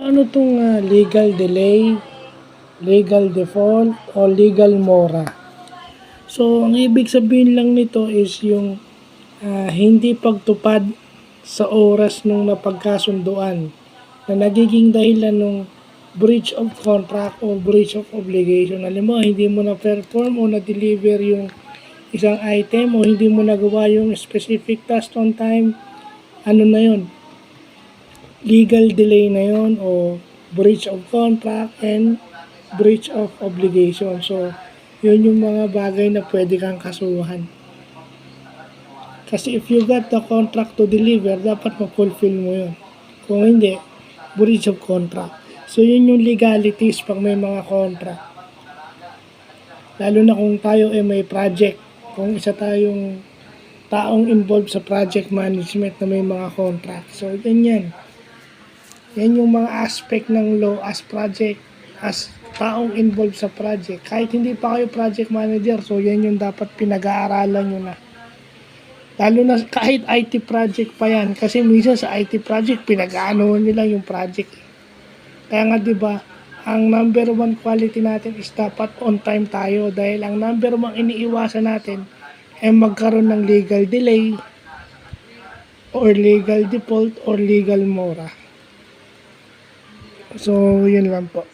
Ano 'tong, legal delay, legal default, o legal mora? So, ang ibig sabihin lang nito is yung, hindi pagtupad sa oras nung napagkasunduan na nagiging dahilan nung breach of contract o breach of obligation. Alam mo, hindi mo na-perform o na-deliver yung isang item o hindi mo nagawa yung specific task on time, ano na yun, legal delay na yon o breach of contract and breach of obligation. So, yun yung mga bagay na pwede kang kasuhan. Kasi if you got the contract to deliver, dapat ma-fulfill mo yun. Kung hindi, breach of contract. So, yun yung legalities pag may mga contract. Lalo na kung tayo may project. Kung isa tayong taong involved sa project management na may mga contract. So, ganyan. Yan yung mga aspect ng law as project, as taong involved sa project. Kahit hindi pa kayo project manager, so yan yung dapat pinag-aaralan nyo na. Lalo na kahit IT project pa yan, kasi minsan sa IT project, pinag-aanohan nila yung project. Kaya nga 'di ba, ang number one quality natin is dapat on time tayo dahil ang number one iniiwasan natin ay magkaroon ng legal delay or legal default or legal mora. So, yun lang po.